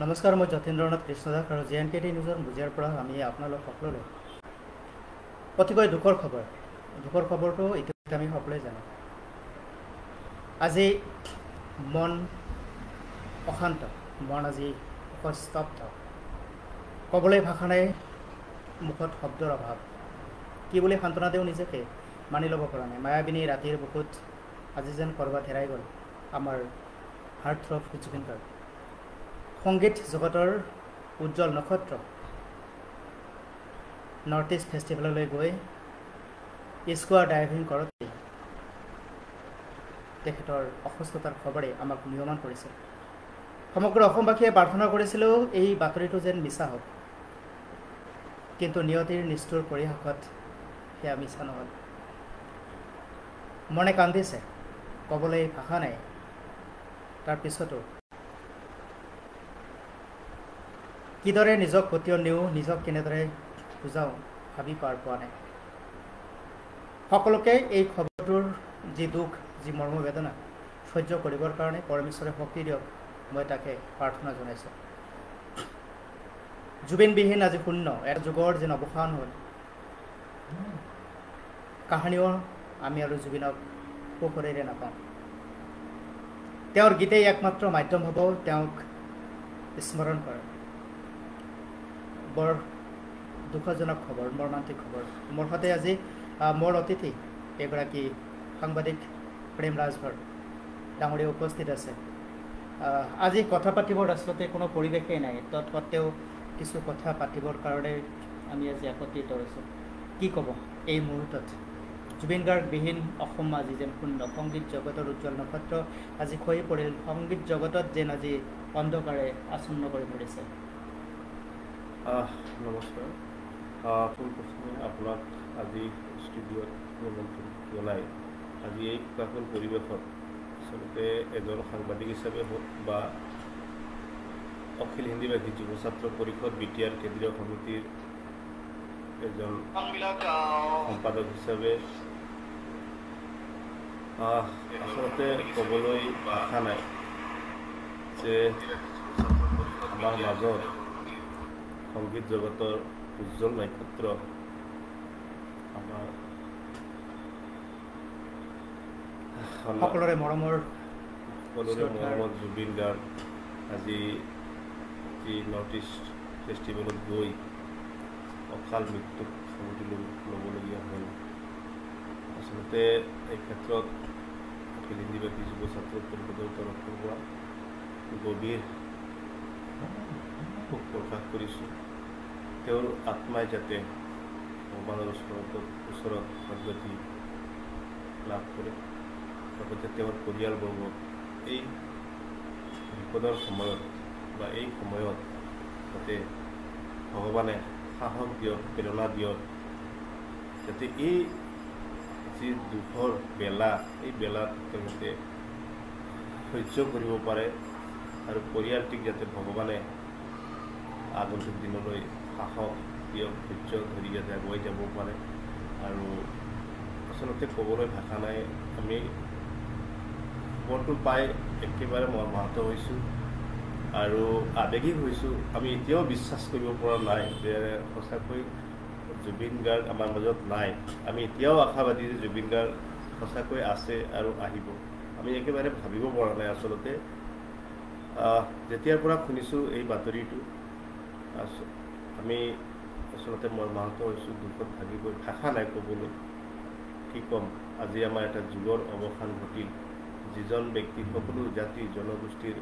নমস্কাৰ, মই যতীন্দ্ৰনাথ কৃষ্ণদাস আৰু JNKT নিউজৰ মুজিয়াৰ পৰা আমি আপোনালোক সকলোলৈ অতিকৈ দুখৰ খবৰটো ইতিমধ্যে আমি সকলোৱে জানো। আজি মন অশান্ত, মন আজি স্তব্ধ, ক'বলৈ ভাষা নাই, মুখত শব্দৰ অভাৱ। কি বুলি সান্তনা দিওঁ নিজকে মানি ল'ব পৰা নাই। মায়াবিনী ৰাতিৰ বুকুত আজি যেন ক'ৰবাত হেৰাই গ'ল আমাৰ হাৰ্ট থ্ৰব জুবিন গাৰ্গ। সংগীত জগতৰ উজ্জ্বল নক্ষত্ৰ নৰ্থ ইষ্ট ফেষ্টিভেললৈ গৈ স্কোৱাৰ ডাইভিং কৰোঁতে তেখেতৰ অসুস্থতাৰ খবৰে আমাক নিয়মান কৰিছিল। সমগ্ৰ অসমবাসীয়ে প্ৰাৰ্থনা কৰিছিলোঁ এই বাতৰিটো যেন মিছা হওক, কিন্তু নিয়তিৰ নিষ্ঠুৰ পৰিহাসত সেয়া মিছা নহ'ল। মনে কান্দিছে, ক'বলৈ ভাষা নাই। তাৰপিছতো কিদৰে নিজক পতিয়ন দিওঁ, নিজক কেনেদৰে বুজাওঁ ভাবি পাৰ পোৱা নাই। সকলোকে এই খবৰটোৰ যি দুখ, যি মৰ্মবেদনা সহ্য কৰিবৰ কাৰণে পৰমেশ্বৰে শক্তি দিয়ক, মই তাকে প্ৰাৰ্থনা জনাইছোঁ। জুবিনবিহীন আজি শূন্য, এটা যুগৰ যেন অৱসান হ'ল। কাহানিও আমি আৰু জুবিনক সুখৰেৰে নাপাওঁ। তেওঁৰ গীতেই একমাত্ৰ মাধ্যম হ'ব তেওঁক স্মৰণ কৰা। বৰ দুখজনক খবৰ, মৰ্মান্তিক খবৰ। মোৰ সৈতে আজি মোৰ অতিথি এগৰাকী সাংবাদিক প্ৰেম ৰাজভৰ ডাঙৰীয়া উপস্থিত আছে। আজি কথা পাতিবৰ আচলতে কোনো পৰিৱেশেই নাই, তৎসত্ত্বেও কিছু কথা পাতিবৰ কাৰণে আমি আজি একত্ৰিত হৈছোঁ। কি ক'ব এই মুহূৰ্তত? জুবিন গাৰ্গবিহীন অসম আজি যেন শূন্য। সংগীত জগতৰ উজ্জ্বল নক্ষত্ৰ আজি খহি পৰিল। সংগীত জগতত যেন আজি অন্ধকাৰে আচ্ছন্ন কৰি পৰিছে। নমস্কাৰ। পোনপ্ৰথমে আপোনাক আজি ষ্টুডিঅ'ত নিমন্ত্ৰণ জনাই আজি এই শোকাকুল পৰিৱেশত আচলতে এজন সাংবাদিক হিচাপে হওক বা অখিল হিন্দীভাষী যুৱ ছাত্ৰ পৰিষদ BTR কেন্দ্ৰীয় সমিতিৰ এজন সম্পাদক হিচাপে আচলতে ক'বলৈ ভাষা নাই যে আমাৰ মাজত সংগীত জগতৰ উজ্জ্বল নক্ষত্ৰ আমাৰ সকলোৰে মৰমৰ জুবিন গাৰ্গ আজি যি নৰ্থ ইষ্ট ফেষ্টিভেলত গৈ অকাল মৃত্যুক সামৰি ল'বলগীয়া হ'ল। আচলতে এই ক্ষেত্ৰত অখিল হিন্দীভাষী যুৱ ছাত্ৰ পৰিষদৰ তৰফৰ পৰা গভীৰ শোক প্ৰকাশ কৰিছোঁ। তেওঁৰ আত্মাই যাতে ভগৱানৰ ওচৰত সদ্গতি লাভ কৰে, লগতে তেওঁৰ পৰিয়ালবৰ্গ এই বিপদৰ সময়ত বা এই সময়ত যাতে ভগৱানে সাহস দিয়ক, প্ৰেৰণা দিয়ক, যাতে এই যি দুখৰ বেলা, এই বেলাত তেওঁলোকে সহ্য কৰিব পাৰে আৰু পৰিয়ালটিক যাতে ভগৱানে আগন্তুক দিনলৈ সাহস দিয়ক, ধৈৰ্য ধৰি যাতে আগুৱাই যাব পাৰে। আৰু আচলতে ক'বলৈ ভাষা নাই। আমি খবৰটো পাই একেবাৰে মৰ্মাহত হৈছোঁ আৰু আৱেগিক হৈছোঁ। আমি এতিয়াও বিশ্বাস কৰিব পৰা নাই যে সঁচাকৈ জুবিন গাৰ্গ আমাৰ মাজত নাই। আমি এতিয়াও আশাবাদী যে জুবিন গাৰ্গ সঁচাকৈ আছে আৰু আহিব। আমি একেবাৰে ভাবিব পৰা নাই। আচলতে যেতিয়াৰ পৰা শুনিছোঁ এই বাতৰিটো আমি আচলতে মৰ্মাহত হৈছোঁ, দুখত ভাগি গৈ ভাষা নাই ক'বলৈ। কি ক'ম, আজি আমাৰ এটা যুগৰ অৱসান ঘটিল। যিজন ব্যক্তি সকলো জাতি জনগোষ্ঠীৰ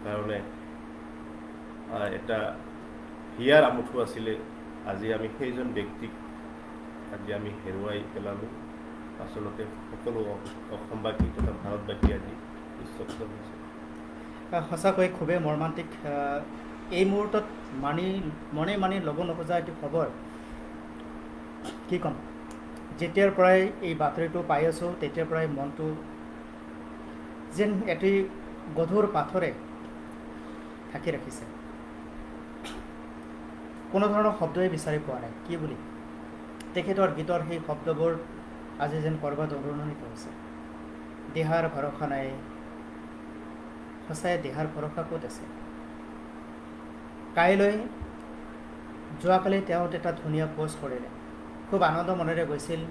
কাৰণে এটা হিয়াৰ আমঠু আছিলে, আজি আমি সেইজন ব্যক্তিক আজি আমি হেৰুৱাই পেলালোঁ। আচলতে সকলো অসমবাসী তথা ভাৰতবাসী আজি নিস্তব্ধ হৈছে। সঁচাকৈ খুবেই মৰ্মান্তিক। এই মুহূৰ্তত মনে মানি ল'ব নোখোজা এটি খবৰ। কি ক'ম, যেতিয়াৰ পৰাই এই বাতৰিটো পাই আছোঁ তেতিয়াৰ পৰাই মনটো যেন এটি গধুৰ পাথৰে ঢাকি ৰাখিছে। কোনো ধৰণৰ শব্দই বিচাৰি পোৱা নাই কি বুলি। তেখেতৰ গীতৰ সেই শব্দবোৰ আজি যেন ক'ৰবাত অনুৰণিত হৈছে। দেহাৰ ভৰসা নাই, সঁচাই দেহাৰ ভৰসা ক'ত আছে? কাইলৈ যোৱাকালি তেওঁ এটা ধুনীয়া পোষ্ট কৰিলে খুব আনন্দ মনেৰে গৈছিল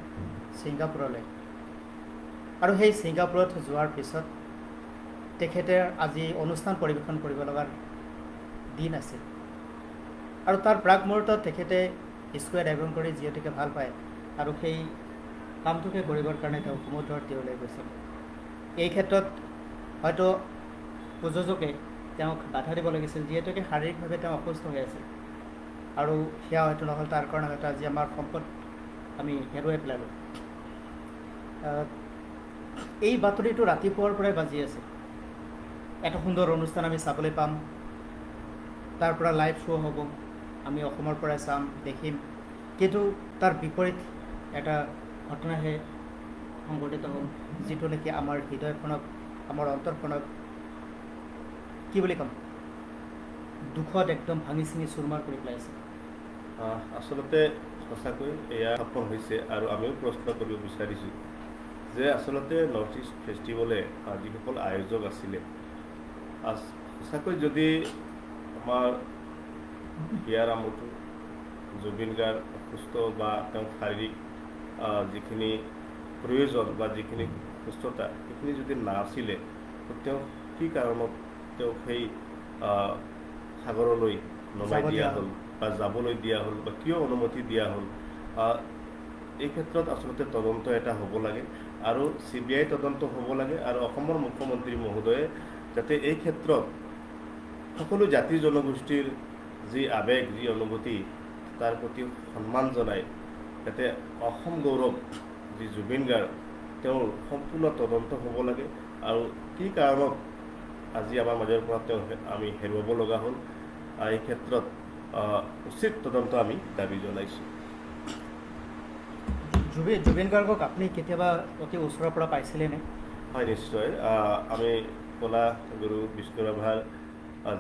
ছিংগাপুৰলৈ আৰু সেই ছিংগাপুৰত যোৱাৰ পিছত তেখেতে আজি অনুষ্ঠান পৰিৱেশন কৰিব লগাৰ দিন আছিল আৰু তাৰ প্ৰাক মুহূৰ্তত তেখেতে স্কুৱে ড্ৰাইভিং কৰি যিহেতুকে ভাল পায় আৰু সেই কামটোকে কৰিবৰ কাৰণে তেওঁ সমুদ্ৰৰ তীৰলৈ গৈছিল এই ক্ষেত্ৰত হয়তো প্ৰযোজকে তেওঁক বাধা দিব লাগিছিল যিহেতুকে শাৰীৰিকভাৱে তেওঁ অসুস্থ হৈ আছিল আৰু সেয়া হয়তো নহ'ল তাৰ কাৰণে হয়তো আজি আমাৰ সম্পদ আমি হেৰুৱাই পেলালোঁ এই বাতৰিটো ৰাতিপুৱাৰ পৰাই বাজি আছে এটা সুন্দৰ অনুষ্ঠান আমি চাবলৈ পাম তাৰ পৰা লাইভ শ্ব' হ'ব আমি অসমৰ পৰাই চাম দেখিম কিন্তু তাৰ বিপৰীত এটা ঘটনাহে সংঘটিত হ'ল যিটো নেকি আমাৰ হৃদয়খনক আমাৰ অন্তৰখনক কি বুলি ক'ম দুখত একদম ভাঙি চিঙি চুৰমাৰ কৰি পেলাইছে আচলতে সঁচাকৈ এয়া সফল হৈছে আৰু আমিও প্ৰশ্ন কৰিব বিচাৰিছোঁ যে আচলতে নৰ্থ ইষ্ট ফেষ্টিভেলে যিসকল আয়োজক আছিলে সঁচাকৈ যদি আমাৰ হিয়াৰ আমঠু জুবিন গাৰ্গ অসুস্থ বা তেওঁৰ শাৰীৰিক যিখিনি প্ৰয়োজন বা যিখিনি সুস্থতা সেইখিনি যদি নাছিলে তেওঁ কি কাৰণত তেওঁক সেই সাগৰলৈ নমাই দিয়া হ'ল বা যাবলৈ দিয়া হ'ল বা কিয় অনুমতি দিয়া হ'ল এই ক্ষেত্ৰত আচলতে তদন্ত এটা হ'ব লাগে আৰু CBI তদন্ত হ'ব লাগে আৰু অসমৰ মুখ্যমন্ত্ৰী মহোদয়ে যাতে এই ক্ষেত্ৰত সকলো জাতি জনগোষ্ঠীৰ যি আৱেগ যি অনুভূতি তাৰ প্ৰতি সন্মান জনাই যাতে অসম গৌৰৱ যি জুবিন গাৰ্গ তেওঁৰ সম্পূৰ্ণ তদন্ত হ'ব লাগে আৰু কি কাৰণত আজি আমাৰ মাজৰ পৰা তেওঁ আমি হেৰুৱাব লগা হ'ল এই ক্ষেত্ৰত উচিত তদন্ত আমি দাবী জনাইছোঁ জুবিন গাৰ্গক আপুনি কেতিয়াবা অতি ওচৰৰ পৰা পাইছিলেনে হয় নিশ্চয় আমি কলা গুৰু বিষ্ণু ৰাভাৰ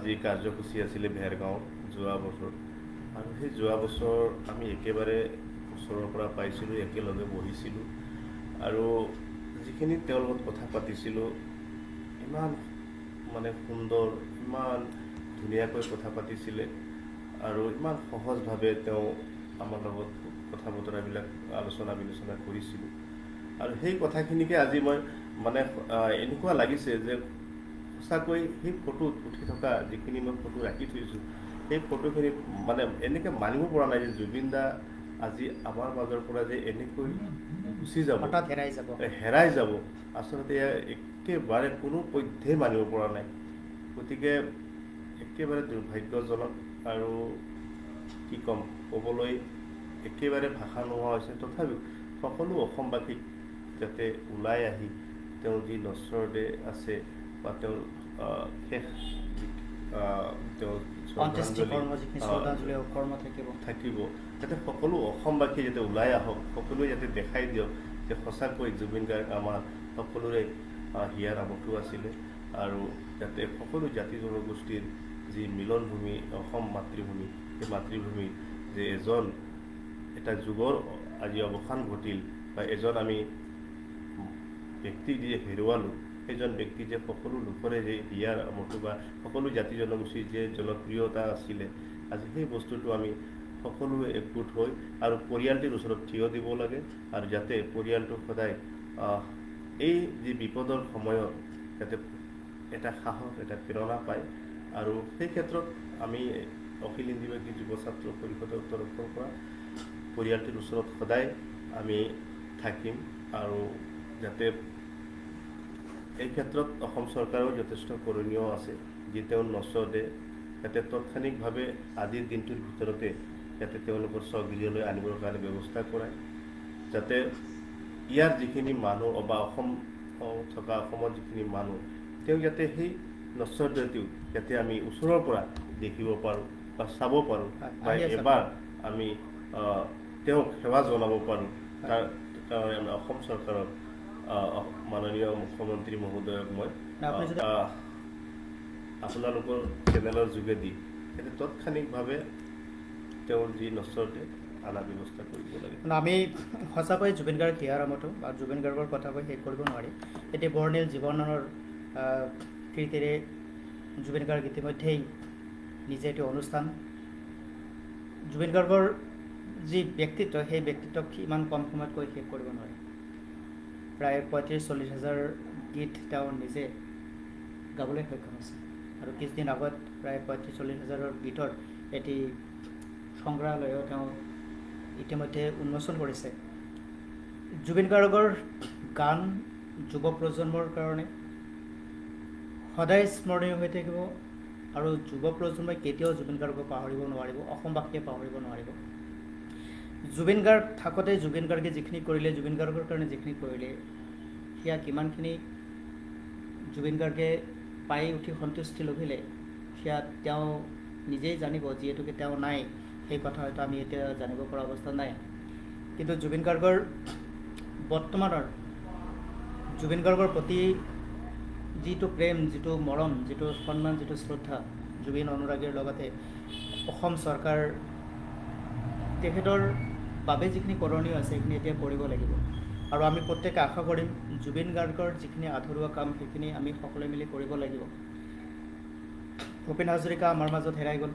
যি কাৰ্যসূচী আছিলে ভেৰগাঁও যোৱা বছৰ আৰু সেই যোৱা বছৰ আমি একেবাৰে ওচৰৰ পৰা পাইছিলোঁ একেলগে বহিছিলোঁ আৰু যিখিনি তেওঁৰ লগত কথা পাতিছিলোঁ ইমান মানে সুন্দৰ ইমান ধুনীয়াকৈ কথা পাতিছিলে আৰু ইমান সহজভাৱে তেওঁ আমাৰ লগত কথা বতৰাবিলাক আলোচনা বিলোচনা কৰিছিলোঁ আৰু সেই কথাখিনিকে আজি মই মানে এনেকুৱা লাগিছে যে সঁচাকৈ সেই ফটোত উঠি থকা যিখিনি মই ফটো ৰাখি থৈছোঁ সেই ফটোখিনি মানে এনেকৈ মানিব পৰা নাই যে জুবিন দা আজি আমাৰ মাজৰ পৰা যে এনেকৈ গুচি যাব হেৰাই যাব আচলতে একেবাৰে কোনো পধ্যেই মানিব পৰা নাই গতিকে একেবাৰে দুৰ্ভাগ্যজনক আৰু কি ক'ম ক'বলৈ একেবাৰে ভাষা নোহোৱা হৈছে তথাপিও সকলো অসমবাসীক যাতে ওলাই আহি তেওঁ যি নশ্বৰ দেহ আছে বা তেওঁৰ শেষ তেওঁ থাকিব যাতে সকলো অসমবাসী যাতে ওলাই আহক সকলোৱে যাতে দেখাই দিয়ক যে সঁচাকৈ জুবিন গাৰ্গ আমাৰ সকলোৰে হিয়াৰ আমঠু আছিলে আৰু যাতে সকলো জাতি জনগোষ্ঠীৰ যি মিলনভূমি অসম মাতৃভূমি সেই মাতৃভূমি যে এটা যুগৰ আজি অৱসান ঘটিল বা এজন আমি ব্যক্তিক যে হেৰুৱালোঁ সেইজন ব্যক্তি যে সকলো লোকৰে যে হিয়াৰ আমঠু বা সকলো জাতি জনগোষ্ঠীৰ যে জনপ্ৰিয়তা আছিলে আজি সেই বস্তুটো আমি সকলোৱে একগোট হৈ আৰু পৰিয়ালটিৰ ওচৰত থিয় দিব লাগে আৰু যাতে পৰিয়ালটো সদায় এই যি বিপদৰ সময়ত যাতে এটা সাহস এটা প্ৰেৰণা পায় আৰু সেই ক্ষেত্ৰত আমি অখিল ইন্দিবাসী যুৱ ছাত্ৰ পৰিষদৰ তৰফৰ পৰা পৰিয়ালটিৰ ওচৰত সদায় আমি থাকিম আৰু যাতে এই ক্ষেত্ৰত অসম চৰকাৰেও যথেষ্ট কৰণীয় আছে যি তেওঁ নচদে যাতে তাৎক্ষণিকভাৱে আজিৰ দিনটোৰ ভিতৰতে যাতে তেওঁলোকৰ স্বগৃহলৈ আনিবৰ কাৰণে ব্যৱস্থা কৰায় যাতে ইয়াৰ যিখিনি মানুহ বা অসম থকা অসমৰ যিখিনি মানুহ তেওঁ যাতে সেই নশ্বৰ দেহটো যাতে আমি ওচৰৰ পৰা দেখিব পাৰোঁ বা চাব পাৰোঁ বা এবাৰ আমি তেওঁক সেৱা জনাব পাৰোঁ তাৰ কাৰণে আমি অসম চৰকাৰৰ মাননীয় মুখ্যমন্ত্ৰী মহোদয়ক মই আপোনালোকৰ চেনেলৰ যোগেদি যাতে তাৎক্ষণিকভাৱে তেওঁৰ যি নশ্বৰ দেহ আনা ব্যৱস্থা কৰিব লাগে আমি সঁচাকৈ জুবিন গাৰ্গ হিয়াৰ আমঠু বা জুবিন গাৰ্গৰ কথা কৈ শেষ কৰিব নোৱাৰি এটি বৰ্ণিল জীৱনৰ কীৰ্তিৰে জুবিন গাৰ্গ ইতিমধ্যেই নিজে এটি অনুষ্ঠান জুবিন গাৰ্গৰ যি ব্যক্তিত্ব সেই ব্যক্তিত্বক ইমান কম সময়ত কৈ শেষ কৰিব নোৱাৰে প্ৰায় ৩৫-৪০ হাজাৰ গীত তেওঁ নিজে গাবলৈ সক্ষম হৈছে আৰু কিছুদিন আগত প্ৰায় ৩৫-৪০ হাজাৰৰ গীতৰ এটি সংগ্ৰহালয়ো তেওঁ ইতিমধ্যে উন্মোচন কৰিছে জুবিন গাৰ্গৰ গান যুৱ প্ৰজন্মৰ কাৰণে সদায় স্মৰণীয় হৈ থাকিব আৰু যুৱ প্ৰজন্মই কেতিয়াও জুবিন গাৰ্গক পাহৰিব নোৱাৰিব অসমবাসীয়ে পাহৰিব নোৱাৰিব জুবিন গাৰ্গ থাকোঁতে জুবিন গাৰ্গে যিখিনি কৰিলে জুবিন গাৰ্গৰ কাৰণে যিখিনি কৰিলে সেয়া কিমানখিনি জুবিন গাৰ্গে পাই উঠি সন্তুষ্টি লভিলে সেয়া তেওঁ নিজেই জানিব যিহেতুকে তেওঁ নাই সেই কথা হয়তো আমি এতিয়া জানিব পৰা অৱস্থা নাই কিন্তু জুবিন গাৰ্গৰ বৰ্তমানৰ জুবিন গাৰ্গৰ প্ৰতি যিটো প্ৰেম যিটো মৰম যিটো সন্মান যিটো শ্ৰদ্ধা জুবিন অনুৰাগীৰ লগতে অসম চৰকাৰ তেখেতৰ বাবে যিখিনি কৰণীয় আছে সেইখিনি এতিয়া কৰিব লাগিব আৰু আমি প্ৰত্যেকে আশা কৰিম জুবিন গাৰ্গৰ যিখিনি আধৰুৱা কাম সেইখিনি আমি সকলোৱে মিলি কৰিব লাগিব ভূপেন হাজৰিকা আমাৰ মাজত হেৰাই গ'ল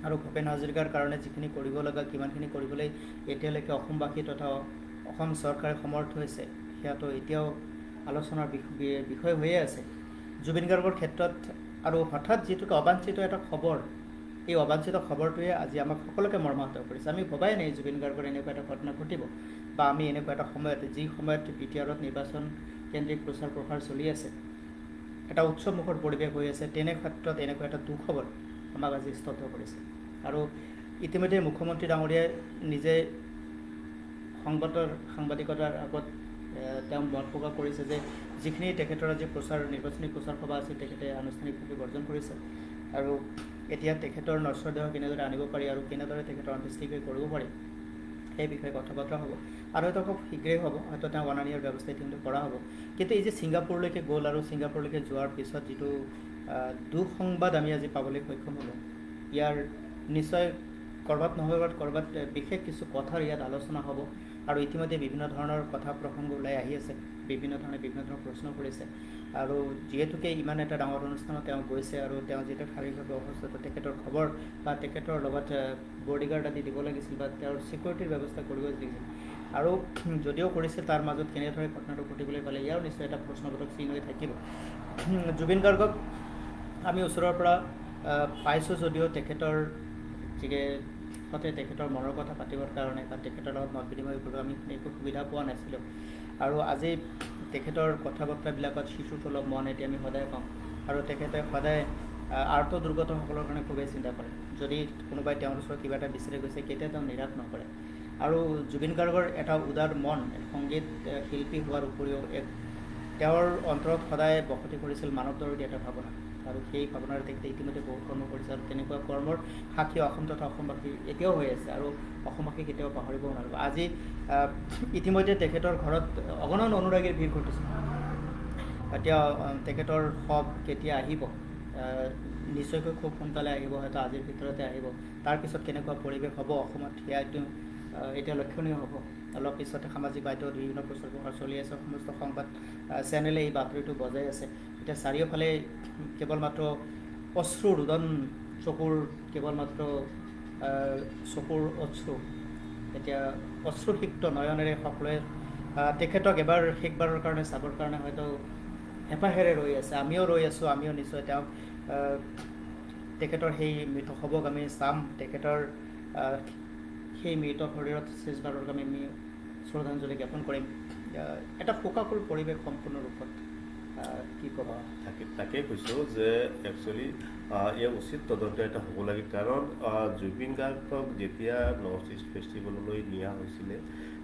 আৰু ভূপেন হাজৰিকাৰ কাৰণে যিখিনি কৰিব লগা কিমানখিনি কৰিবলৈ এতিয়ালৈকে অসমবাসী তথা অসম চৰকাৰে সমৰ্থ হৈছে সেয়াটো এতিয়াও আলোচনাৰ বিষয় হৈয়ে আছে জুবিন গাৰ্গৰ ক্ষেত্ৰত আৰু হঠাৎ যিটো অবাঞ্ছিত এটা খবৰ এই অবাঞ্ছিত খবৰটোৱে আজি আমাক সকলোকে মৰ্মাহত কৰিছে আমি ভবাই নাই জুবিন গাৰ্গৰ এনেকুৱা এটা ঘটনা ঘটিব বা আমি এনেকুৱা এটা সময়ত যি সময়ত BTRত নিৰ্বাচন কেন্দ্ৰিক প্ৰচাৰ প্ৰসাৰ চলি আছে এটা উৎসৱমুখৰ পৰিৱেশ হৈ আছে তেনে ক্ষেত্ৰত এনেকুৱা এটা দুখবৰ আমাক আজি স্তব্ধ কৰিছে আৰু ইতিমধ্যে মুখ্যমন্ত্ৰী ডাঙৰীয়াই নিজে সাংবাদিকতাৰ আগত তেওঁ মত প্ৰকাশ কৰিছে যে যিখিনি তেখেতৰ আজি নিৰ্বাচনী প্ৰচাৰ সভা আছিল তেখেতে আনুষ্ঠানিকভাৱে বৰ্জন কৰিছে আৰু এতিয়া তেখেতৰ নশ্বৰ দেহ কেনেদৰে আনিব পাৰি আৰু কেনেদৰে তেখেতৰ অন্ত্যেষ্টিক্ৰিয়া কৰিব পাৰি সেই বিষয়ে কথা বতৰা হ'ব আৰু হয়তো খুব শীঘ্ৰেই হ'ব হয়তো তেওঁ অনা নিয়াৰ ব্যৱস্থা ইতিমধ্যে কৰা হ'ব কিন্তু এই যে ছিংগাপুৰলৈকে গ'ল আৰু ছিংগাপুৰলৈকে যোৱাৰ পিছত যিটো দুঃসংবাদ আমি আজি পাবলৈ সক্ষম হ'লোঁ ইয়াৰ নিশ্চয় ক'ৰবাত নহয় ক'ৰবাত বিশেষ কিছু কথাৰ ইয়াত আলোচনা হ'ব আৰু ইতিমধ্যে বিভিন্ন ধৰণৰ কথা প্ৰসংগ ওলাই আহি আছে বিভিন্ন ধৰণৰ প্ৰশ্ন কৰিছে আৰু যিহেতুকে ইমান এটা ডাঙৰ অনুষ্ঠানত তেওঁ গৈছে আৰু তেওঁ যিটো শাৰীৰিকভাৱে অসুস্থ তেখেতৰ খবৰ বা তেখেতৰ লগত বডিগাৰ্ড আদি দিব লাগিছিল বা তেওঁৰ ছিকিউৰিটিৰ ব্যৱস্থা কৰিব লাগিছিল আৰু যদিও কৰিছে তাৰ মাজত কেনেদৰে ঘটনাটো ঘটিবলৈ পালে ইয়াৰ নিশ্চয় এটা প্ৰশ্নবোধক চিন হৈ থাকিব জুবিন গাৰ্গক আমি ওচৰৰ পৰা পাইছোঁ যদিও তেখেতৰ যিকে সতে তেখেতৰ মনৰ কথা পাতিবৰ কাৰণে বা তেখেতৰ লগত মত বিনিময় কৰিবলৈ আমি একো সুবিধা পোৱা নাছিলোঁ আৰু আজি তেখেতৰ কথা বতৰাবিলাকত শিশুৰ অলপ মন এটি আমি সদায় পাওঁ আৰু তেখেতে সদায় আৰ্ত দুৰ্গতসকলৰ কাৰণে খুবেই চিন্তা কৰে যদি কোনোবাই তেওঁৰ ওচৰত কিবা এটা বিচাৰি গৈছে কেতিয়া তেওঁ নিৰাশ নকৰে আৰু জুবিন গাৰ্গৰ এটা উদাৰ মন সংগীত শিল্পী হোৱাৰ উপৰিও তেওঁৰ অন্তৰত সদায় বসতি কৰিছিল মানৱ দৰদী এটা ভাৱনা আৰু সেই ভাৱনাৰে তেখেতে ইতিমধ্যে বহুত কৰ্ম কৰিছে আৰু তেনেকুৱা কৰ্মৰ সাক্ষী অসম তথা অসমবাসী এতিয়াও হৈ আছে আৰু অসমবাসী কেতিয়াও পাহৰিব নোৱাৰিব আজি ইতিমধ্যে তেখেতৰ ঘৰত অগণন অনুৰাগীৰ ভিৰ ঘটিছে এতিয়া তেখেতৰ শৱ কেতিয়া আহিব নিশ্চয়কৈ খুব সোনকালে আহিব হয়তো আজিৰ ভিতৰতে আহিব তাৰপিছত কেনেকুৱা পৰিৱেশ হ'ব অসমত সেয়াটো এতিয়া লক্ষণীয় হ'ব অলপ পিছতে সামাজিক মাধ্যমত বিভিন্ন প্ৰচাৰ প্ৰসাৰ চলি আছে সমস্ত সংবাদ চেনেলে এই বাতৰিটো বজাই আছে এতিয়া চাৰিওফালে কেৱল মাত্ৰ অশ্ৰু ৰুদন চকুৰ কেৱল মাত্ৰ চকুৰ অশ্ৰু এতিয়া অশ্ৰুসিক্ত নয়নেৰে সকলোৱে তেখেতক এবাৰ শেষবাৰৰ কাৰণে চাবৰ কাৰণে হয়তো হেঁপাহেৰে ৰৈ আছে আমিও ৰৈ আছোঁ আমিও নিশ্চয় তেওঁক তেখেতৰ সেই মৃত শৱক আমি চাম তেখেতৰ সেই মৃত শৰীৰত শেষবাৰৰ কাৰণে আমি শ্ৰদ্ধাঞ্জলি জ্ঞাপন কৰিম এটা শোকাকুল পৰিৱেশ সম্পূৰ্ণ ৰূপত কি ক'বা তাকেই কৈছোঁ যে একচুৱেলি ইয়াৰ উচিত তদন্ত এটা হ'ব লাগে কাৰণ জুবিন গাৰ্গক যেতিয়া নৰ্থ ইষ্ট ফেষ্টিভেললৈ নিয়া হৈছিলে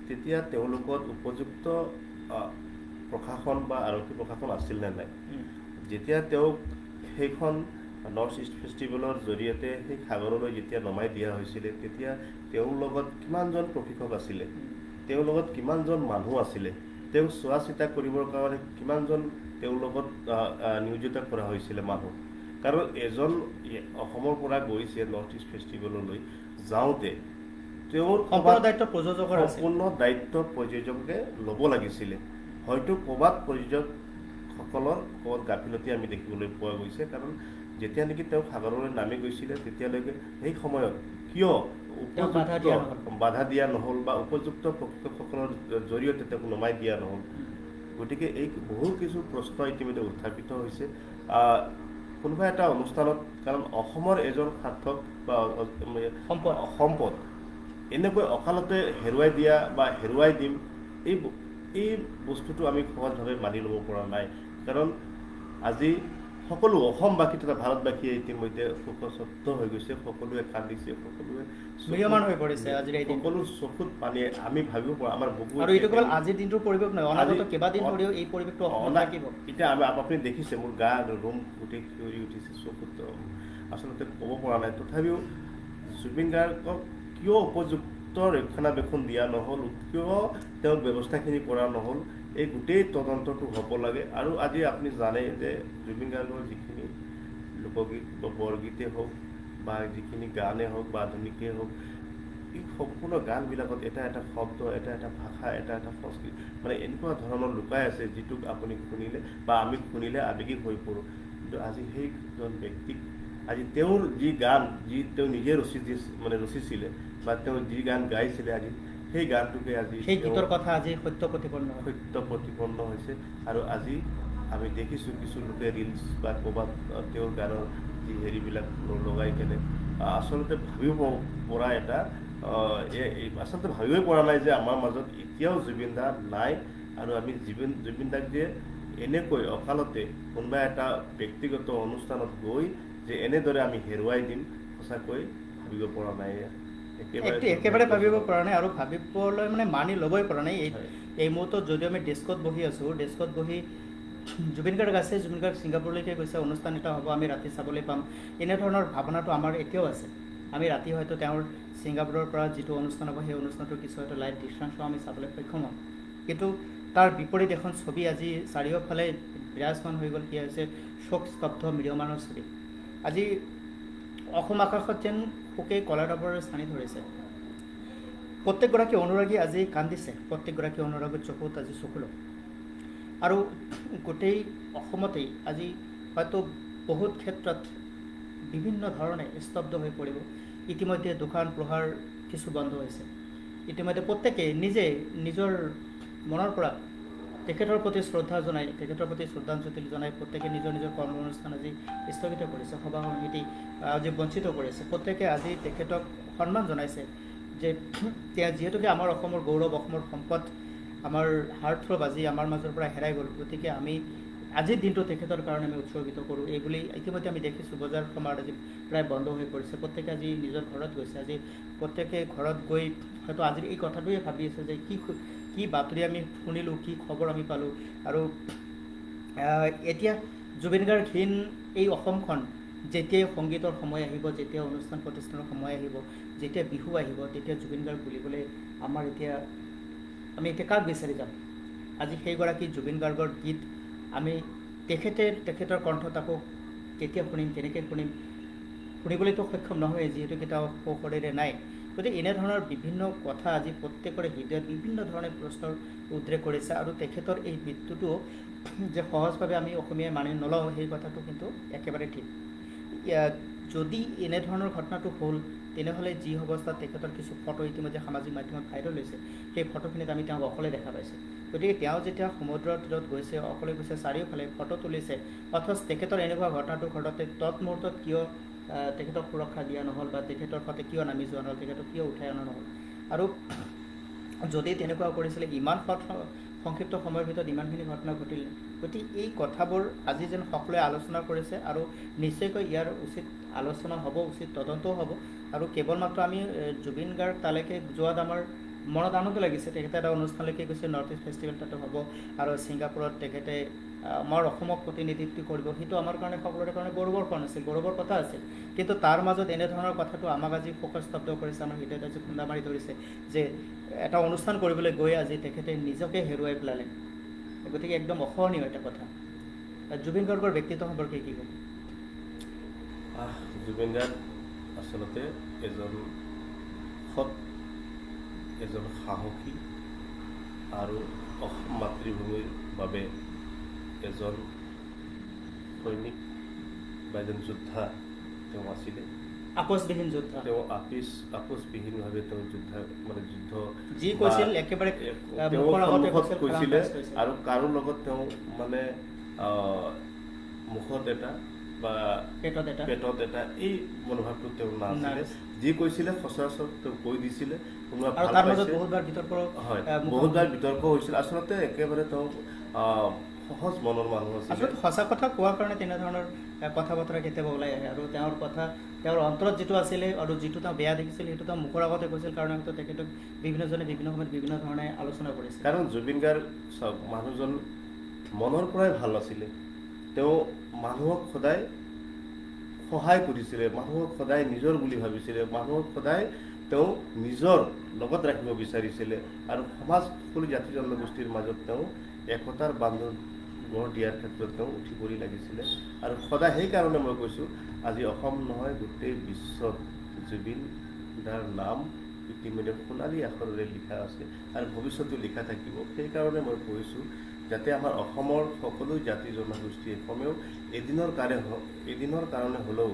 তেতিয়া তেওঁলোকত উপযুক্ত প্ৰশাসন বা আৰক্ষী প্ৰশাসন আছিল নে নাই যেতিয়া তেওঁক সেইখন নৰ্থ ইষ্ট ফেষ্টিভেলৰ জৰিয়তে সেই সাগৰলৈ যেতিয়া নমাই দিয়া হৈছিলে তেতিয়া তেওঁৰ লগত কিমানজন প্ৰশিক্ষক আছিলে তেওঁৰ লগত কিমানজন মানুহ আছিলে তেওঁক চোৱা চিতা কৰিবৰ কাৰণে কিমানজন তেওঁৰ লগত নিয়োজিত কৰা হৈছিলে মানুহ কাৰণ এজন অসমৰ পৰা গৈছে নৰ্থ ইষ্ট ফেষ্টিভেললৈ যাওঁতে তেওঁৰ সম্পূৰ্ণ দায়িত্ব প্ৰযোজকে ল'ব লাগিছিলে হয়তো ক'ৰবাত প্ৰযোজকসকলৰ ক'ৰবাত গাফিলতি আমি দেখিবলৈ পোৱা গৈছে কাৰণ যেতিয়া নেকি তেওঁ সাগৰলৈ নামি গৈছিলে তেতিয়ালৈকে সেই সময়ত কিয় বাধা দিয়া নহ'ল বা উপযুক্ত প্ৰশিক্ষকসকলৰ জৰিয়তে তেওঁক নমাই দিয়া নহ'ল। গতিকে এই বহু কিছু প্ৰশ্ন ইতিমধ্যে উত্থাপিত হৈছে কোনোবা এটা অনুষ্ঠানত, কাৰণ অসমৰ এজন সাৰ্থক বা সম্পদ এনেকৈ অকালতে হেৰুৱাই দিয়া বা হেৰুৱাই দিম, এই বস্তুটো আমি সহজভাৱে মানি ল'ব পৰা নাই। কাৰণ আজি সকলো অসমবাসী তথা ভাৰতবাসীয়ে ইতিমধ্যে শোকস্তব্ধ হৈ গৈছে, সকলোৱে কান্দিছে, সকলোৱে ম্ৰিয়মান হৈ পৰিছে। আজিৰ এই সকলো চকুত পানী আমি ভাবিব পৰা আমাৰ বুকু, আৰু এইটো কেৱল আজিৰ দিনটোৰ পৰিৱেশ নহয়, অনাগত কেইবাদিন ধৰিও এই পৰিৱেশটো থাকিব। এতিয়া আপুনি দেখিছে মোৰ গা ৰুম গোটেই শিয়ৰি উঠিছে, চকুত আচলতে ক'ব পৰা নাই। তথাপিও জুবিন গাৰ্গক কিয় উপযুক্ত ৰক্ষণাবেক্ষণ দিয়া নহ'ল, কিয় তেওঁক ব্যৱস্থাখিনি কৰা নহ'ল, এই গোটেই তদন্তটো হ'ব লাগে। আৰু আজি আপুনি জানে যে জুবিন গাৰ্গৰ যিখিনি লোকগীত বা বৰগীতেই হওক বা যিখিনি গানেই হওক বা আধুনিকেই হওক, এই সম্পূৰ্ণ গানবিলাকত এটা এটা শব্দ, এটা এটা ভাষা, এটা এটা সংস্কৃতি মানে এনেকুৱা ধৰণৰ লুকাই আছে, যিটোক আপুনি শুনিলে বা আমি শুনিলে আৱেগিক হৈ পৰোঁ। কিন্তু আজি সেইজন ব্যক্তিক, আজি তেওঁৰ যি গান, যি তেওঁ নিজে ৰচিছিলে বা তেওঁ যি গান গাইছিলে, আজি সেই গানটোকে আজি সেই গীতৰ কথা আজি সত্য প্ৰতিপন্ন হৈছে। আৰু আজি আমি দেখিছোঁ কিছু লোকে ৰিলছ বা ক'ৰবাত তেওঁৰ গানৰ যি হেৰিবিলাক লগাই কেনে আচলতে ভাবিব পৰা এটা আচলতে ভাবিবই পৰা নাই যে আমাৰ মাজত এতিয়াও জুবিন দা নাই। আৰু আমি জুবিন দাক যে এনেকৈ অকালতে কোনোবা এটা ব্যক্তিগত অনুষ্ঠানত গৈ যে এনেদৰে আমি হেৰুৱাই দিম, সঁচাকৈ ভাবিব পৰা নাই, একেবাৰে ভাবিব পৰা নাই। আৰু ভাবিবলৈ মানে মানি ল'বই পৰা নাই। এই মুহূৰ্তত যদিও আমি ডেস্কত বহি আছোঁ, ডেস্কত বহি জুবিন গাৰ্গ আছে, জুবিন গাৰ্গ ছিংগাপুৰলৈকে গৈছে, অনুষ্ঠান এটা হ'ব, আমি ৰাতি চাবলৈ পাম, এনেধৰণৰ ভাৱনাটো আমাৰ এতিয়াও আছে। আমি ৰাতি হয়তো তেওঁৰ ছিংগাপুৰৰ পৰা যিটো অনুষ্ঠান হ'ব, সেই অনুষ্ঠানটোৰ কিছু হয়তো লাইভ দৃশ্যাংশ আমি চাবলৈ সক্ষম হ'ম। কিন্তু তাৰ বিপৰীত এখন ছবি আজি চাৰিওফালে বিৰাজমান হৈ গ'ল, সেয়া হৈছে শোকস্তব্ধ ম্ৰিয়মাণৰ ছবি। আজি অসম আকাশত যেন শোকে কলাডাবৰে ছানি ধৰিছে। প্ৰত্যেকগৰাকী অনুৰাগী আজি কান্দিছে, প্ৰত্যেকগৰাকী অনুৰাগীৰ চকুত আজি চকুলো। আৰু গোটেই অসমতেই আজি হয়তো বহুত ক্ষেত্ৰত বিভিন্ন ধৰণে স্তব্ধ হৈ পৰিব। ইতিমধ্যে দোকান পোহাৰ কিছু বন্ধ হৈছে। ইতিমধ্যে প্ৰত্যেকেই নিজে নিজৰ মনৰ পৰা তেখেতৰ প্ৰতি শ্ৰদ্ধা জনাই, তেখেতৰ প্ৰতি শ্ৰদ্ধাঞ্জলি জনাই প্ৰত্যেকে নিজৰ নিজৰ কৰ্মানুষ্ঠান আজি স্থগিত কৰিছে, সভা সমিতি আজি বঞ্চিত কৰিছে। প্ৰত্যেকে আজি তেখেতক সন্মান জনাইছে যে তেওঁ যিহেতুকে আমাৰ অসমৰ গৌৰৱ, অসমৰ সম্পদ, আমাৰ হাৰ্টথ্ৰব আজি আমাৰ মাজৰ পৰা হেৰাই গ'ল, গতিকে আমি আজিৰ দিনটো তেখেতৰ কাৰণে আমি উৎসৰ্গিত কৰোঁ। এইবুলি ইতিমধ্যে আমি দেখিছোঁ বজাৰ সমাৰ আজি প্ৰায় বন্ধ হৈ পৰিছে। প্ৰত্যেকে আজি নিজৰ ঘৰত গৈছে। আজি প্ৰত্যেকে ঘৰত গৈ হয়তো আজিৰ এই কথাটোৱে ভাবি আছে যে কি বাতৰি আমি শুনিলোঁ, কি খবৰ আমি পালোঁ। আৰু এতিয়া জুবিন গাৰ্গহীন এই অসমখন যেতিয়াই সংগীতৰ সময় আহিব, যেতিয়া অনুষ্ঠান প্ৰতিষ্ঠানৰ সময় আহিব, যেতিয়া বিহু আহিব, তেতিয়া জুবিন গাৰ্গ বুলিবলৈ আমি এতিয়া কাক বিচাৰি যাম? আজি সেইগৰাকী জুবিন গাৰ্গৰ গীত আমি তেখেতৰ কণ্ঠত আকৌ কেতিয়া শুনিম, কেনেকৈ শুনিম, শুনিবলৈতো সক্ষম নহয়, যিহেতু কেতিয়াও শৰীৰে নাই। গতিকে এনেধৰণৰ বিভিন্ন কথা আজি প্ৰত্যেকৰে হৃদয়ত বিভিন্ন ধৰণে প্ৰশ্নৰ উদ্ৰেক কৰিছে। আৰু তেখেতৰ এই মৃত্যুটো যে সহজভাৱে আমি অসমীয়াই মানি নলওঁ, সেই কথাটো কিন্তু একেবাৰে ঠিক। যদি এনেধৰণৰ ঘটনাটো হ'ল, তেনেহ'লে যি অৱস্থাত তেখেতৰ কিছু ফটো ইতিমধ্যে সামাজিক মাধ্যমত ভাইৰেল হৈছে, সেই ফটোখিনিত আমি তেওঁক অকলে দেখা পাইছোঁ। গতিকে তেওঁ যেতিয়া সমুদ্ৰৰ তীৰত গৈছে, অকলে গৈছে, চাৰিওফালে ফটো তুলিছে, অথচ তেখেতৰ এনেকুৱা ঘটনাটো ঘটতে তৎমুহূৰ্তত কিয় তেখেতক সুৰক্ষা দিয়া নহ'ল বা তেখেতৰ সৈতে কিয় নামি যোৱা নহ'ল, তেখেতক কিয় উঠাই অনা নহ'ল? আৰু যদি তেনেকুৱা কৰিছিলে, ইমান সংক্ষিপ্ত সময়ৰ ভিতৰত ইমানখিনি ঘটনা ঘটিল। গতিকে এই কথাবোৰ আজি যেন সকলোৱে আলোচনা কৰিছে আৰু নিশ্চয়কৈ ইয়াৰ উচিত আলোচনা হ'ব, উচিত তদন্তও হ'ব। আৰু কেৱল মাত্ৰ আমি জুবিন গাৰ্গ তালৈকে যোৱাত আমাৰ মনত আনন্দ লাগিছে। তেখেতে এটা অনুষ্ঠানলৈকে গৈছে, নৰ্থ ইষ্ট ফেষ্টিভেল তাতে হ'ব, আৰু ছিংগাপুৰত তেখেতে আমাৰ অসমক প্ৰতিনিধিত্ব কৰিব। সেইটো আমাৰ কাৰণে সকলোৰে কাৰণে গৌৰৱৰ আছিল, গৌৰৱৰ কথা আছিল। কিন্তু তাৰ মাজত এনেধৰণৰ কথাটো আমাক আজি শোকস্তব্ধ কৰিছে, আমাৰ হৃদয়ত আজি খুন্দা মাৰি ধৰিছে যে এটা অনুষ্ঠান কৰিবলৈ গৈ আজি তেখেতে নিজকে হেৰুৱাই পেলালে। গতিকে একদম অসহনীয় এটা কথা। জুবিন গাৰ্গৰ ব্যক্তিত্ব সম্পৰ্কে কি ক'ব? জুবিন গাৰ্গ আচলতে এজন সাহসী আৰু অসম মাতৃভূমিৰ বাবে এজন সৈনিক বা এজন যোদ্ধা তেওঁ আছিলে আপোচবিহীন যোদ্ধা তেওঁ আপোচবিহীনভাৱে তেওঁ যুদ্ধ যি কৈছিল একেবাৰে তেওঁ মুখৰ আগতে সন্মুখত কৈছিলে কৈছিল। আৰু কাৰো লগত তেওঁ মানে মুখত এটা বা পেটত এটা এই মনোভাৱটো তেওঁ নাছিলে যি কৈছিলে সচৰাচৰ তেওঁ কৈ দিছিলে কোনোবা আৰু ভাল তাৰ মাজত পাইছে বহুতবাৰ বিতৰ্ক হৈছিল আচলতে একেবাৰে তেওঁ সহজ মনৰ মানুহ আছিল আচলতে সঁচা কথা কোৱাৰ কাৰণে তেনেধৰণৰ কথা বতৰা কেতিয়াবা ওলাই আহে আৰু তেওঁৰ অন্তৰত যিটো আছিলে আৰু যিটো তেওঁ বেয়া দেখিছিল সেইটো তেওঁ মুখৰ আগতে কৈছিল কাৰণ হয়তো তেখেতক বিভিন্নজনে বিভিন্ন সময়ত বিভিন্ন ধৰণে আলোচনা কৰিছিল কাৰণ জুবিন গাৰ্গ চাওক মানুহজন মনৰ পৰাই ভাল আছিলে তেওঁ মানুহক সদায় সহায় কৰিছিলে মানুহক সদায় নিজৰ বুলি ভাবিছিলে মানুহক সদায় তেওঁ নিজৰ লগত ৰাখিব বিচাৰিছিলে আৰু সমাজ সকলো জাতি জনগোষ্ঠীৰ মাজত তেওঁ একতাৰ বান্ধোন গঢ় দিয়াৰ ক্ষেত্ৰত তেওঁ উঠি পৰি লাগিছিলে আৰু সদায় সেইকাৰণে মই কৈছোঁ আজি অসম নহয় গোটেই বিশ্বত জুবিন দাৰ নাম ইতিমধ্যে সোণালী আখৰেৰে লিখা আছে আৰু ভৱিষ্যতো লিখা থাকিব সেইকাৰণে মই কৈছোঁ যাতে আমাৰ অসমৰ সকলো জাতি জনগোষ্ঠীয়ে কমেও এদিনৰ কাৰণে হ'লেও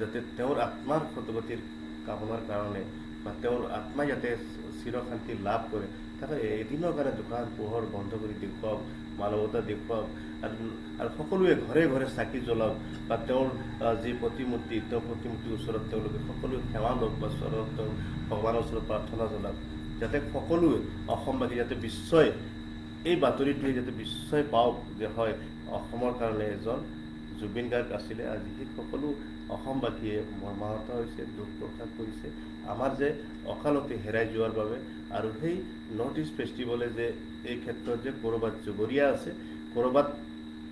যাতে তেওঁৰ আত্মাৰ সদগতিৰ কামনাৰ কাৰণে বা তেওঁৰ আত্মাই যাতে চিৰশান্তি লাভ কৰে তাকে এদিনৰ কাৰণে দোকান পোহৰ বন্ধ কৰি দেখুৱাওক মানৱতা দেখুৱাওক আৰু সকলোৱে ঘৰে ঘৰে চাকি জ্বলাওক বা তেওঁৰ যি প্ৰতিমূৰ্তি তেওঁ প্ৰতিমূৰ্তিৰ ওচৰত তেওঁলোকে সকলোৱে সেৱা লওক বা ওচৰত তেওঁ ভগৱানৰ ওচৰত প্ৰাৰ্থনা জনাওক যাতে সকলোৱে অসমবাসী যাতে বিশ্বই এই বাতৰিটোৱে যাতে বিশ্বই পাওক যে হয় অসমৰ কাৰণে এজন জুবিন গাৰ্গ আছিলে আজি সেই সকলো অসমবাসীয়ে মৰ্মাহত হৈছে দুখ প্ৰকাশ কৰিছে আমাৰ যে অকালতে হেৰাই যোৱাৰ বাবে আৰু সেই নৰ্থ ইষ্ট ফেষ্টিভেলে যে এই ক্ষেত্ৰত যে ক'ৰবাত জগৰীয়া আছে ক'ৰবাত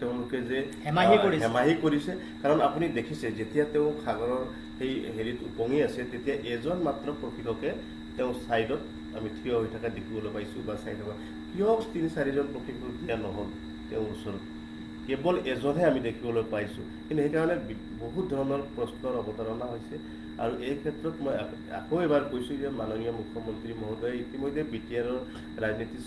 তেওঁলোকে যে হেমাহি কৰিছে কাৰণ আপুনি দেখিছে যেতিয়া তেওঁ সাগৰৰ সেই হেৰিত উপঙি আছে তেতিয়া এজন মাত্ৰ প্ৰশিক্ষকে তেওঁ ছাইডত আমি থিয় হৈ থকা দেখিবলৈ পাইছোঁ বা চাই থকা কিয় ৩-৪জন প্ৰশিক্ষক দিয়া নহ'ল তেওঁৰ ওচৰত কেৱল এজনহে আমি দেখিবলৈ পাইছোঁ কিন্তু সেইকাৰণে বহুত ধৰণৰ প্ৰশ্নৰ অৱতাৰণা হৈছে আৰু এই ক্ষেত্ৰত মই আকৌ এবাৰ কৈছোঁ যে মাননীয় মুখ্যমন্ত্ৰী মহোদয়ে ইতিমধ্যে BTRৰ ৰাজনীতি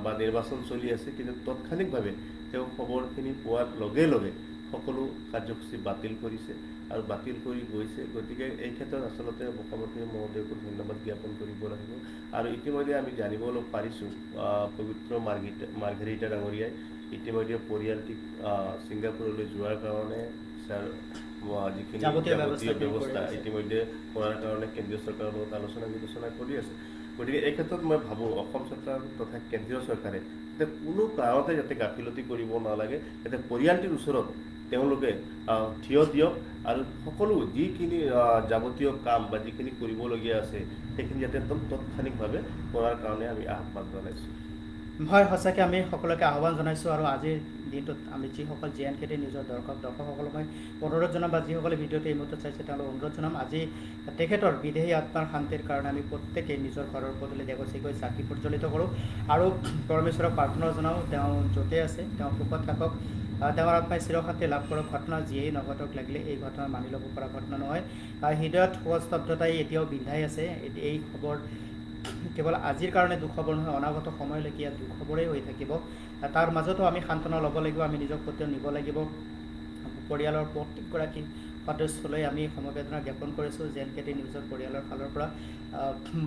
বা নিৰ্বাচন চলি আছে কিন্তু তৎক্ষণিকভাৱে তেওঁ খবৰখিনি পোৱাৰ লগে লগে সকলো কাৰ্যসূচী বাতিল কৰিছে আৰু বাতিল কৰি গৈছে গতিকে এই ক্ষেত্ৰত আচলতে মুখ্যমন্ত্ৰী মহোদয়কো ধন্যবাদ জ্ঞাপন কৰিব লাগিব আৰু ইতিমধ্যে আমি জানিবলৈ পাৰিছোঁ পবিত্ৰ মাৰ্ঘেৰিটা ডাঙৰীয়াই ইতিমধ্যে পৰিয়ালটিক ছিংগাপুৰলৈ যোৱাৰ কাৰণে যিখিনি যাৱতীয় ব্যৱস্থা ইতিমধ্যে কৰাৰ কাৰণে কেন্দ্ৰীয় চৰকাৰৰ লগত আলোচনা বিলোচনা কৰি আছে গতিকে এই ক্ষেত্ৰত মই ভাবোঁ অসম চৰকাৰ তথা কেন্দ্ৰীয় চৰকাৰে যাতে কোনো কাৰণতে যাতে গাফিলতি কৰিব নালাগে যাতে পৰিয়ালটিৰ ওচৰত তেওঁলোকে থিয় দিয়ক আৰু সকলো যিখিনি যাৱতীয় কাম বা যিখিনি কৰিবলগীয়া আছে সেইখিনি যাতে তৎক্ষণিকভাৱে কৰাৰ কাৰণে আমি আহ্বান জনাইছোঁ হয় সঁচাকৈ আমি সকলোকে আহ্বান জনাইছোঁ আৰু আজিৰ দিনটোত আমি যিসকল JNKT নিজৰ দৰ্শকসকলক মই অনুৰোধ জনাম বা যিসকলে ভিডিঅ'টো এই মুহূৰ্তত চাইছে তেওঁলোকক অনুৰোধ জনাম আজি তেখেতৰ বিদেহী আত্মাৰ শান্তিৰ কাৰণে আমি প্ৰত্যেকেই নিজৰ ঘৰৰ পদূলি দেগচিকৈ চাকি প্ৰজ্বলিত কৰোঁ আৰু পৰমেশ্বৰক প্ৰাৰ্থনা জনাওঁ তেওঁ য'তে আছে তেওঁ সুখত থাকক তেওঁৰ আত্মাই চিৰশান্তি লাভ কৰক ঘটনা যিয়েই নঘটক লাগিলে এই ঘটনা মানি ল'ব পৰা ঘটনা নহয় হৃদয়ত শোকস্তব্ধতাই এতিয়াও বিন্ধাই আছে এই খবৰ কেৱল আজিৰ কাৰণে দুখবৰ নহয় অনাগত সময়লৈকে ইয়াত দুখবৰেই হৈ থাকিব তাৰ মাজতো আমি সান্তনা ল'ব লাগিব আমি নিজক সত্য নিব লাগিব পৰিয়ালৰ প্ৰত্যেকগৰাকী সদস্যলৈ আমি সমবেদনা জ্ঞাপন কৰিছোঁ JNKT নিউজৰ পৰিয়ালৰ ফালৰ পৰা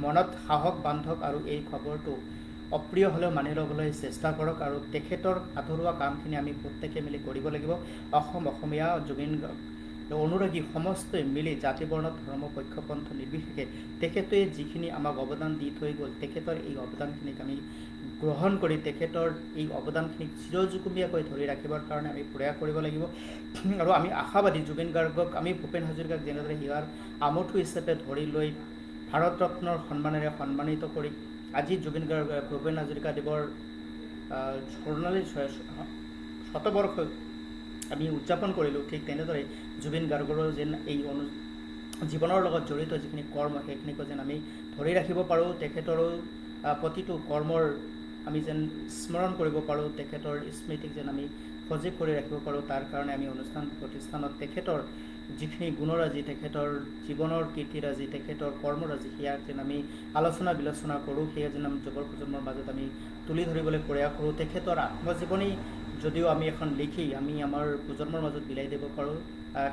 মনত সাহস বান্ধক আৰু এই খবৰটো অপ্ৰিয় হ'লেও মানি ল'বলৈ চেষ্টা কৰক আৰু তেখেতৰ আধৰুৱা কামখিনি আমি প্ৰত্যেকে মিলি কৰিব লাগিব অসমীয়া জুবিন অনুৰাগী সমস্তই মিলি জাতি বৰ্ণ ধৰ্ম পক্ষপন্থ নিৰ্বিশেষে তেখেতে যিখিনি আমাক অৱদান দি থৈ গ'ল তেখেতৰ এই অৱদানখিনিক আমি গ্ৰহণ কৰি তেখেতৰ এই অৱদানখিনিক চিৰজুকুমীয়াকৈ ধৰি ৰাখিবৰ কাৰণে আমি প্ৰয়াস কৰিব লাগিব আৰু আমি আশাবাদী জুবিন গাৰ্গক আমি ভূপেন হাজৰিকাক যেনেদৰে হিয়াৰ আমঠু হিচাপে ধৰি লৈ ভাৰত ৰত্নৰ সন্মানেৰে সন্মানিত কৰি আজি ভূপেন হাজৰিকা দেৱৰ স্বৰ্ণালী শতবৰ্ষ আমি উদযাপন কৰিলোঁ ঠিক তেনেদৰে জুবিন গাৰ্গৰো যেন এই জীৱনৰ লগত জড়িত যিখিনি কৰ্ম সেইখিনিকো যেন আমি ধৰি ৰাখিব পাৰোঁ তেখেতৰো প্ৰতিটো কৰ্মৰ আমি যেন স্মৰণ কৰিব পাৰোঁ তেখেতৰ স্মৃতিক যেন আমি সজীৱ কৰি ৰাখিব পাৰোঁ তাৰ কাৰণে আমি অনুষ্ঠান প্ৰতিষ্ঠানত তেখেতৰ যিখিনি গুণৰাজি তেখেতৰ জীৱনৰ কীৰ্তিৰাজি তেখেতৰ কৰ্মৰাজি সেয়াক যেন আমি আলোচনা বিলোচনা কৰোঁ সেয়া যেন আমি যুৱ প্ৰজন্মৰ মাজত আমি তুলি ধৰিবলৈ প্ৰয়াস কৰোঁ তেখেতৰ আত্মজীৱনী যদিও আমি এখন লিখি আমি আমাৰ প্ৰজন্মৰ মাজত বিলাই দিব পাৰোঁ,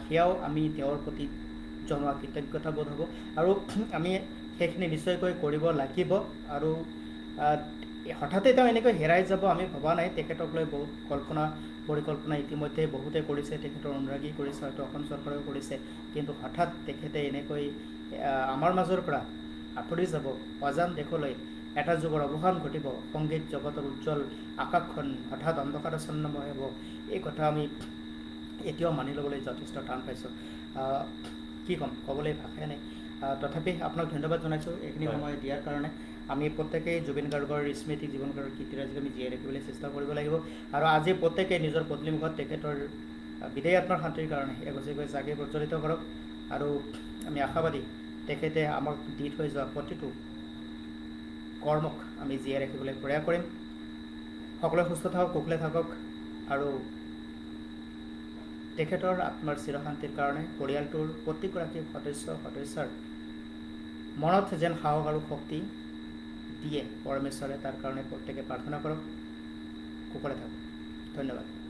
সেয়াও আমি তেওঁৰ প্ৰতি জনোৱা কৃতজ্ঞতাবোধ হ'ব। আৰু আমি সেইখিনি নিশ্চয়কৈ কৰিব লাগিব। আৰু হঠাতে তেওঁ এনেকৈ হেৰাই যাব আমি ভবা নাই। তেখেতক লৈ বহুত পৰিকল্পনা ইতিমধ্যে বহুতে কৰিছে, তেখেতৰ অনুৰাগী কৰিছে, হয়তো অসম চৰকাৰেও কৰিছে। কিন্তু হঠাৎ তেখেতে এনেকৈ আমাৰ মাজৰ পৰা আঁতৰি যাব, অজান দেশলৈ এটা যুগৰ অৱসান ঘটিব, সংগীত জগতৰ উজ্জ্বল আকাশখন হঠাৎ অন্ধকাৰাচ্ছন্নময় হ'ব, এই কথা আমি এতিয়াও মানি ল'বলৈ যথেষ্ট টান পাইছোঁ। কি ক'ম, ক'বলৈ ভাষাই নাই। তথাপি আপোনাক ধন্যবাদ জনাইছোঁ এইখিনি সময় দিয়াৰ কাৰণে। আমি প্ৰত্যেকেই জুবিন গাৰ্গৰ স্মৃতি, জুবিন গাৰ্গৰ কীৰ্তিৰাজিক আমি জীয়াই ৰাখিবলৈ চেষ্টা কৰিব লাগিব। আৰু আজি প্ৰত্যেকেই নিজৰ পদূলিমুখত তেখেতৰ বিদায় আত্মাৰ শান্তিৰ কাৰণে এগছিকৈ চাকি প্ৰজ্বলিত কৰক। আৰু আমি আশাবাদী তেখেতে আমাক দি থৈ যোৱা প্ৰতিটো কৰ্মক আমি জীয়াই ৰাখিবলৈ প্ৰয়াস কৰিম। সকলোৱে সুস্থ থাকক, কুশলে থাকক। আৰু তেখেতৰ আত্মাৰ চিৰশান্তিৰ কাৰণে পৰিয়ালটোৰ প্ৰতিগৰাকী সদস্যৰ মনত যেন সাহস আৰু শক্তি দিয়ে পৰমেশ্বৰে, তাৰ কাৰণে প্ৰত্যেকে প্ৰাৰ্থনা কৰক। কুশলে থাকক। ধন্যবাদ।